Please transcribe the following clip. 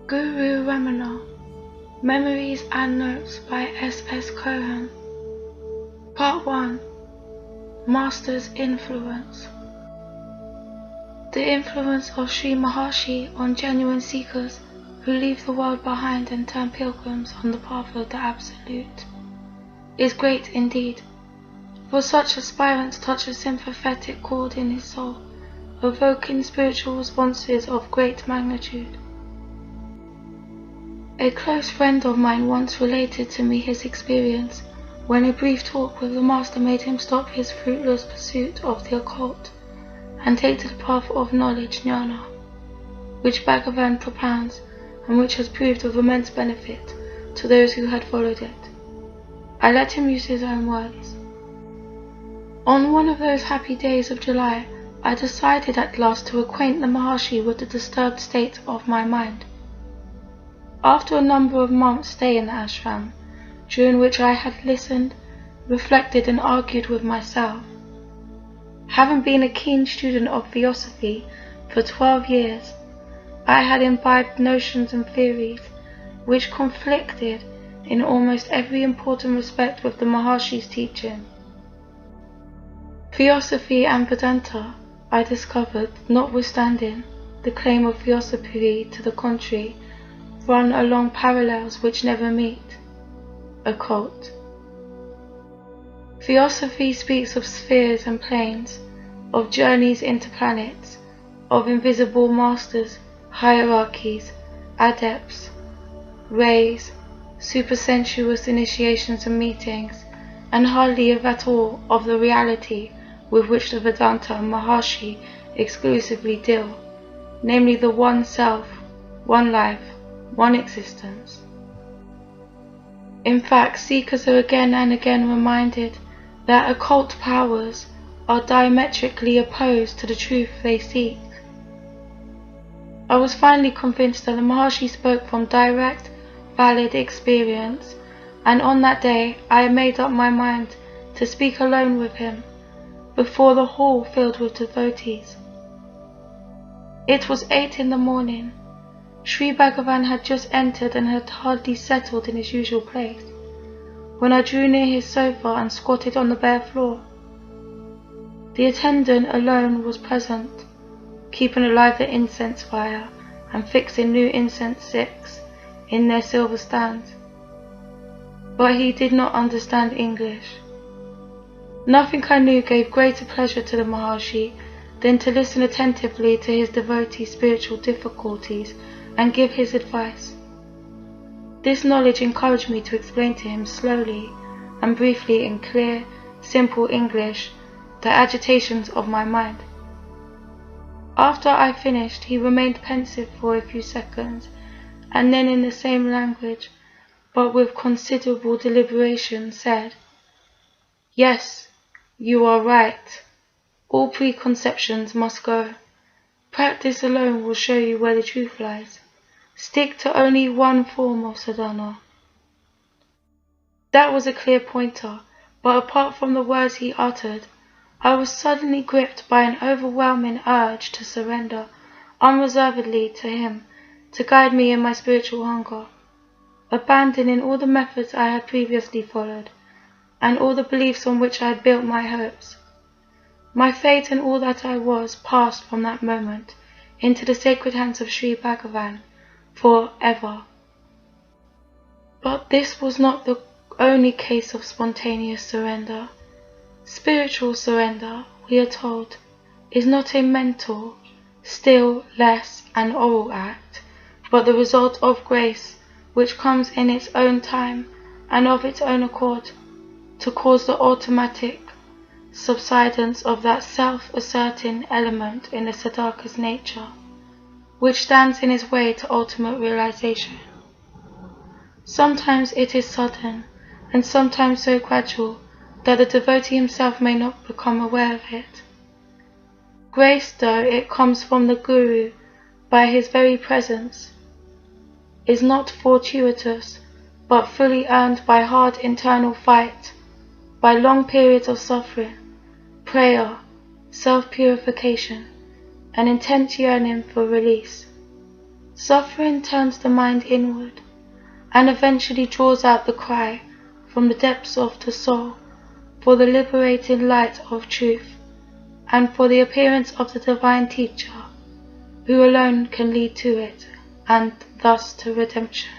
Guru Ramana, Memories and Notes by S. Cohen. Part 1. Master's Influence. The influence of Sri Maharshi on genuine seekers who leave the world behind and turn pilgrims on the path of the Absolute is great indeed, for such aspirants touch a sympathetic chord in his soul, evoking spiritual responses of great magnitude. A close friend of mine once related to me his experience when a brief talk with the Master made him stop his fruitless pursuit of the occult and take to the path of knowledge jnana, which Bhagavan propounds and which has proved of immense benefit to those who had followed it. I let him use his own words. On one of those happy days of July, I decided at last to acquaint the Maharshi with the disturbed state of my mind. After a number of months' stay in the ashram, during which I had listened, reflected and argued with myself, having been a keen student of theosophy for 12 years, I had imbibed notions and theories which conflicted in almost every important respect with the Maharshi's teaching. Theosophy and Vedanta, I discovered, notwithstanding the claim of theosophy to the contrary, run along parallels which never meet. Occult. Theosophy speaks of spheres and planes, of journeys into planets, of invisible masters, hierarchies, adepts, rays, supersensuous initiations and meetings, and hardly if at all of the reality with which the Vedanta and Maharshi exclusively deal, namely the one self, one life, one existence. In fact, seekers are again and again reminded that occult powers are diametrically opposed to the truth they seek. I was finally convinced that the Maharshi spoke from direct, valid experience, and on that day I made up my mind to speak alone with him, before the hall filled with devotees. It was 8 in the morning. Sri Bhagavan had just entered and had hardly settled in his usual place, when I drew near his sofa and squatted on the bare floor. The attendant alone was present, keeping alive the incense fire and fixing new incense sticks in their silver stands. But he did not understand English. Nothing I knew gave greater pleasure to the Maharshi than to listen attentively to his devotee's spiritual difficulties and give his advice. This knowledge encouraged me to explain to him slowly and briefly in clear, simple English the agitations of my mind. After I finished, he remained pensive for a few seconds, and then in the same language, but with considerable deliberation, said, "Yes, you are right. All preconceptions must go. Practice alone will show you where the truth lies. Stick to only one form of sadhana." That was a clear pointer, but apart from the words he uttered, I was suddenly gripped by an overwhelming urge to surrender unreservedly to him to guide me in my spiritual hunger, abandoning all the methods I had previously followed, and all the beliefs on which I had built my hopes. My fate and all that I was passed from that moment into the sacred hands of Sri Bhagavan for ever. But this was not the only case of spontaneous surrender. Spiritual surrender, we are told, is not a mental, still less an oral act, but the result of grace which comes in its own time and of its own accord to cause the automatic subsidence of that self-asserting element in the sadhaka's nature, which stands in his way to ultimate realization. Sometimes it is sudden, and sometimes so gradual that the devotee himself may not become aware of it. Grace, though it comes from the Guru by his very presence, is not fortuitous, but fully earned by hard internal fight, by long periods of suffering, prayer, self-purification, and intense yearning for release. Suffering turns the mind inward, and eventually draws out the cry from the depths of the soul for the liberating light of truth, and for the appearance of the divine teacher, who alone can lead to it, and thus to redemption.